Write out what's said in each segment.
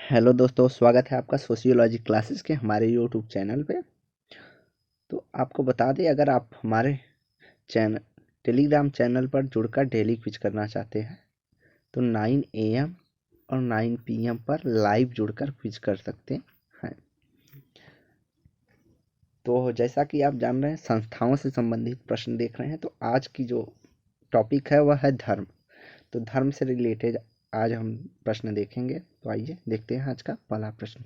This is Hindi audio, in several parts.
हेलो दोस्तों, स्वागत है आपका सोशियोलॉजी क्लासेस के हमारे यूट्यूब चैनल पे। तो आपको बता दें, अगर आप हमारे चैनल टेलीग्राम चैनल पर जुड़कर डेली क्विज करना चाहते हैं तो 9 AM और 9 PM पर लाइव जुड़कर क्विज कर सकते हैं। तो जैसा कि आप जान रहे हैं, संस्थाओं से संबंधित प्रश्न देख रहे हैं। तो आज की जो टॉपिक है वह है धर्म। तो धर्म से रिलेटेड आज हम प्रश्न देखेंगे। तो आइए देखते हैं आज का पहला प्रश्न।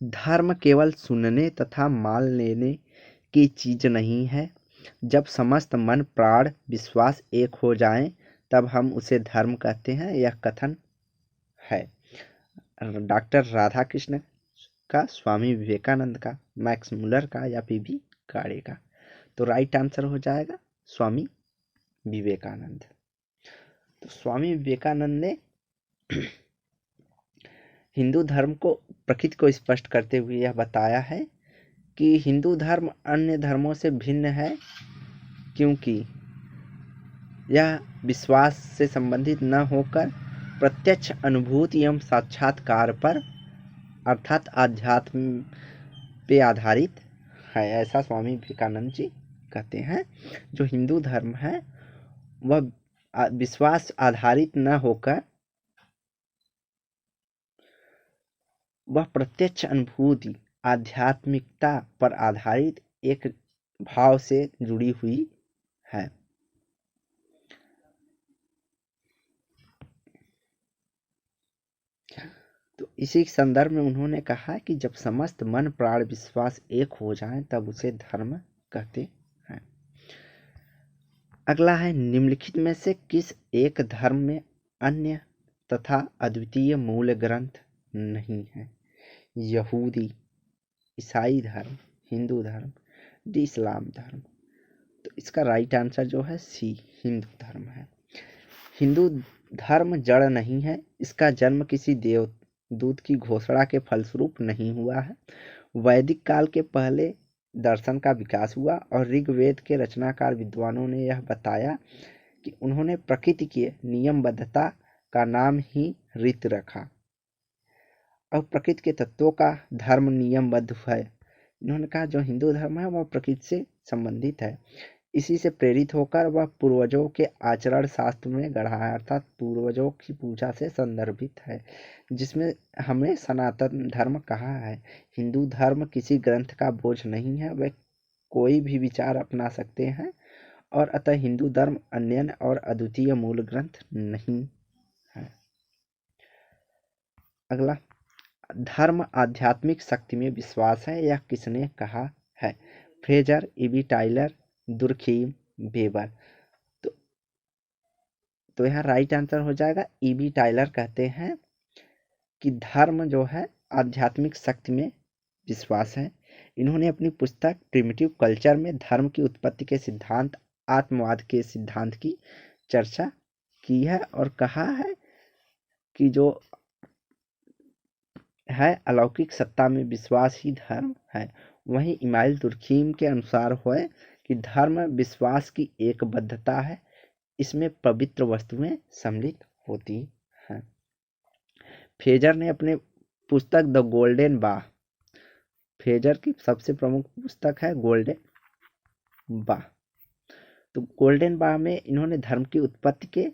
धर्म केवल सुनने तथा मान लेने की चीज नहीं है। जब समस्त मन प्राण विश्वास एक हो जाएं, तब हम उसे धर्म कहते हैं। यह कथन है डॉक्टर राधाकृष्ण का, स्वामी विवेकानंद का, मैक्स मुलर का या पीबी गाड़े का। तो राइट आंसर हो जाएगा स्वामी विवेकानंद। तो स्वामी विवेकानंद ने हिंदू धर्म को प्रकृति को स्पष्ट करते हुए यह बताया है कि हिंदू धर्म अन्य धर्मों से भिन्न है, क्योंकि यह विश्वास से संबंधित न होकर प्रत्यक्ष अनुभूति एवं साक्षात्कार पर अर्थात आध्यात्म पे आधारित है। ऐसा स्वामी विवेकानंद जी कहते हैं। जो हिंदू धर्म है वह विश्वास आधारित न होकर वह प्रत्यक्ष अनुभूति आध्यात्मिकता पर आधारित एक भाव से जुड़ी हुई है। तो इसी संदर्भ में उन्होंने कहा कि जब समस्त मन प्राण विश्वास एक हो जाएं, तब उसे धर्म कहते हैं। अगला है, निम्नलिखित में से किस एक धर्म में अन्य तथा अद्वितीय मूल ग्रंथ नहीं है? यहूदी, ईसाई धर्म, हिंदू धर्म, डी इस्लाम धर्म। तो इसका राइट आंसर जो है सी, हिंदू धर्म है। हिंदू धर्म जड़ नहीं है। इसका जन्म किसी देवदूत की घोषणा के फलस्वरूप नहीं हुआ है। वैदिक काल के पहले दर्शन का विकास हुआ और ऋग्वेद के रचनाकार विद्वानों ने यह बताया कि उन्होंने प्रकृति की नियमबद्धता का नाम ही रीत रखा और प्रकृति के तत्वों का धर्म नियमबद्ध है। इन्होंने कहा जो हिंदू धर्म है वह प्रकृति से संबंधित है। इसी से प्रेरित होकर वह पूर्वजों के आचरण शास्त्र में गढ़ा है, अर्थात पूर्वजों की पूजा से संदर्भित है, जिसमें हमें सनातन धर्म कहा है। हिंदू धर्म किसी ग्रंथ का बोझ नहीं है, वे कोई भी विचार अपना सकते हैं और अतः हिंदू धर्म अन्य और अद्वितीय मूल ग्रंथ नहीं है। अगला, धर्म आध्यात्मिक शक्ति में विश्वास है, यह किसने कहा है? Frazer, EB Tylor, Durkheim, Weber. तो यहाँ राइट आंसर हो जाएगा ईबी टाइलर कहते हैं कि धर्म जो है आध्यात्मिक शक्ति में विश्वास है। इन्होंने अपनी पुस्तक प्रिमिटिव कल्चर में धर्म की उत्पत्ति के सिद्धांत, आत्मवाद के सिद्धांत की चर्चा की है और कहा है कि जो है अलौकिक सत्ता में विश्वास ही धर्म है। वहीं इमाइल दुर्खीम के अनुसार है कि धर्म विश्वास की एक बद्धता है, इसमें पवित्र वस्तुएं सम्मिलित होती हैं। फ्रेजर ने अपने पुस्तक द गोल्डन बा, फ्रेजर की सबसे प्रमुख पुस्तक है गोल्डन बा। तो गोल्डन बा में इन्होंने धर्म की उत्पत्ति के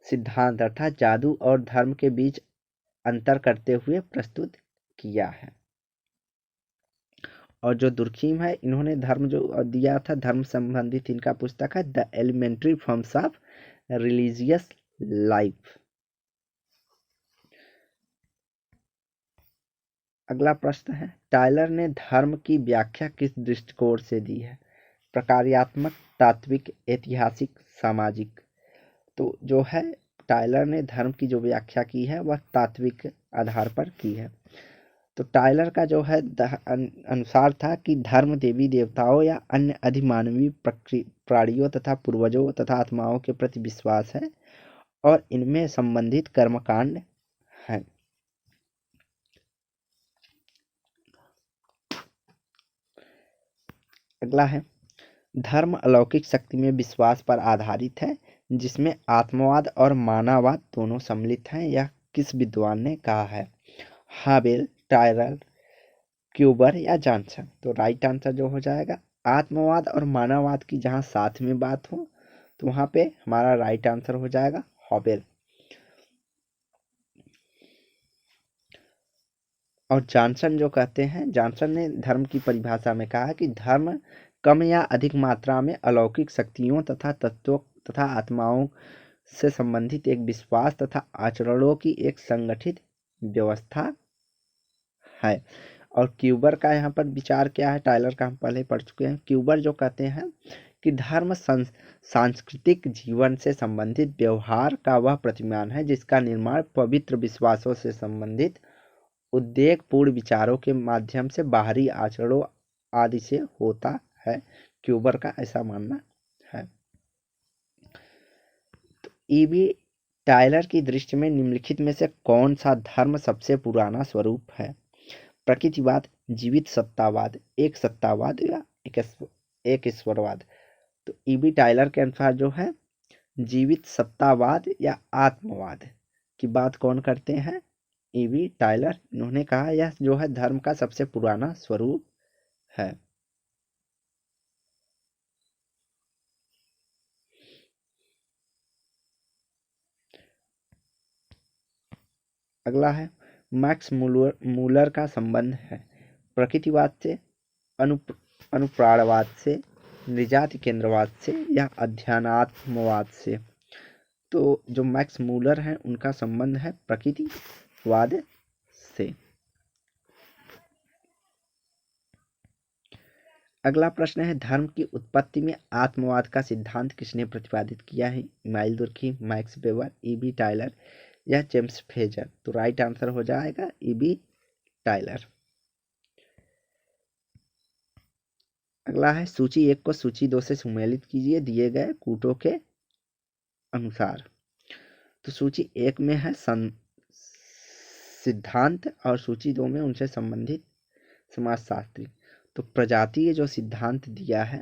सिद्धांत अर्थात जादू और धर्म के बीच अंतर करते हुए प्रस्तुत किया है। और जो दुर्खीम है, इन्होंने धर्म जो दिया था, धर्म संबंधित इनका पुस्तक है the elementary forms of religious life. अगला प्रश्न है, टाइलर ने धर्म की व्याख्या किस दृष्टिकोण से दी है? प्रकार्यात्मक, तात्विक, ऐतिहासिक, सामाजिक। तो जो है टाइलर ने धर्म की जो व्याख्या की है वह तात्विक आधार पर की है। तो टाइलर का जो है अनुसार था कि धर्म देवी देवताओं या अन्य अधिमानवीय प्राणियों तथा पूर्वजों तथा आत्माओं के प्रति विश्वास है और इनमें संबंधित कर्मकांड है। अगला है, धर्म अलौकिक शक्ति में विश्वास पर आधारित है, जिसमें आत्मवाद और मानववाद दोनों सम्मिलित हैं। यह किस विद्वान ने कहा है? हाबेल, टायलर, क्यूबर या जॉनसन? तो राइट आंसर जो हो जाएगा आत्मवाद और मानववाद की जहाँ साथ में बात हो तो वहाँ पे हमारा राइट आंसर हो जाएगा हाबेल। और जॉनसन जो कहते हैं, जॉनसन ने धर्म की परिभाषा में कहा कि धर्म कम या अधिक मात्रा में अलौकिक शक्तियों तथा तत्वों तथा आत्माओं से संबंधित एक विश्वास तथा आचरणों की एक संगठित व्यवस्था है। और क्यूबर का यहाँ पर विचार क्या है, टायलर का हम पहले पढ़ चुके हैं। क्यूबर जो कहते हैं कि धर्म सांस्कृतिक जीवन से संबंधित व्यवहार का वह प्रतिमान है जिसका निर्माण पवित्र विश्वासों से संबंधित उद्वेगपूर्ण विचारों के माध्यम से बाहरी आचरणों आदि से होता है। क्यूबर का ऐसा मानना है। तो ईबी टायलर की दृष्टि में निम्नलिखित में से कौन सा धर्म सबसे पुराना स्वरूप है? प्रकृतिवाद, जीवित सत्तावाद, एक सत्तावाद या एक ईश्वरवाद? तो ईबी टायलर के अनुसार जो है जीवित सत्तावाद या आत्मवाद की बात कौन करते हैं? EB Tyler. इन्होंने कहा यह जो है धर्म का सबसे पुराना स्वरूप है। अगला है मैक्स मूलर का संबंध है प्रकृतिवाद से, अनुप्राणवाद से, निजाति केंद्रवाद से या अध्यात्मवाद से? तो जो मैक्स मूलर हैं उनका संबंध है प्रकृतिवाद से। अगला प्रश्न है धर्म की उत्पत्ति में आत्मवाद का सिद्धांत किसने प्रतिपादित किया है? Emile Durkheim, Max Weber, E B Tylor या जेम्स फ्रेजर? तो राइट आंसर हो जाएगा ईबी टायलर। अगला है सूची 1 को सूची 2 से सुमेलित कीजिए दिए गए कूटों के अनुसार। तो सूची 1 में है सिद्धांत और सूची 2 में उनसे संबंधित समाजशास्त्री। तो प्रजातीय जो सिद्धांत दिया है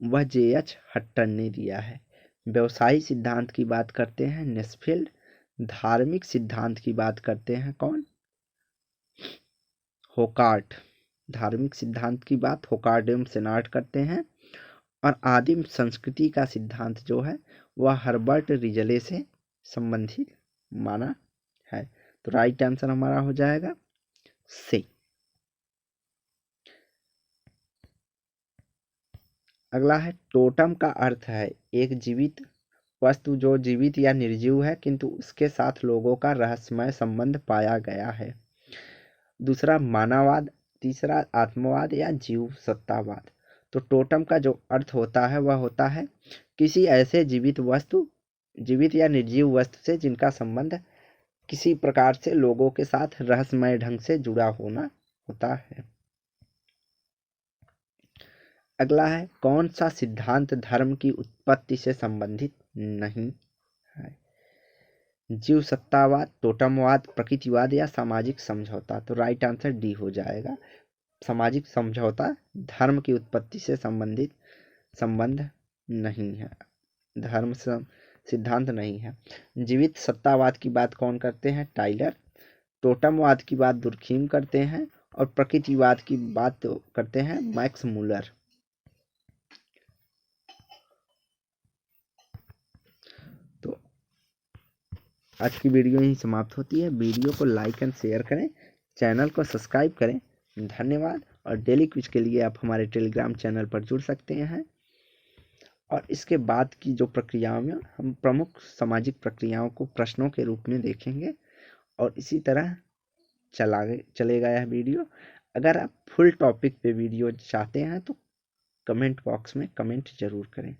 वह जे.एच. हट्टन ने दिया है। व्यवसायी सिद्धांत की बात करते हैं नेस्फील्ड। धार्मिक सिद्धांत की बात करते हैं कौन? होकार्ट। धार्मिक सिद्धांत की बात होकार्ट एवं सेनार्ट करते हैं। और आदिम संस्कृति का सिद्धांत जो है वह हर्बर्ट रिजले से संबंधित माना है। तो राइट आंसर हमारा हो जाएगा सी। अगला है टोटम का अर्थ है एक जीवित वस्तु जो जीवित या निर्जीव है किंतु उसके साथ लोगों का रहस्यमय संबंध पाया गया है। दूसरा मानववाद, तीसरा आत्मवाद या जीव सत्तावाद? तो टोटम का जो अर्थ होता है वह होता है किसी ऐसे जीवित या निर्जीव वस्तु से जिनका संबंध किसी प्रकार से लोगों के साथ रहस्यमय ढंग से जुड़ा होना होता है। अगला है कौन सा सिद्धांत धर्म की उत्पत्ति से संबंधित नहीं है? जीव सत्तावाद, टोटमवाद, प्रकृतिवाद या सामाजिक समझौता? तो राइट आंसर डी हो जाएगा सामाजिक समझौता धर्म की उत्पत्ति से संबंधित संबंध नहीं है, धर्म सिद्धांत नहीं है। जीवित सत्तावाद की बात कौन करते हैं? टायलर। टोटमवाद की बात दुर्खीम करते हैं और प्रकृतिवाद की बात करते हैं मैक्स मूलर। तो आज की वीडियो यहीं समाप्त होती है। वीडियो को लाइक एंड शेयर करें, चैनल को सब्सक्राइब करें। धन्यवाद। और डेली क्विज के लिए आप हमारे टेलीग्राम चैनल पर जुड़ सकते हैं। और इसके बाद की जो प्रक्रियाओं में हम प्रमुख सामाजिक प्रक्रियाओं को प्रश्नों के रूप में देखेंगे और इसी तरह चलेगा यह वीडियो। अगर आप फुल टॉपिक पे वीडियो चाहते हैं तो कमेंट बॉक्स में कमेंट जरूर करें।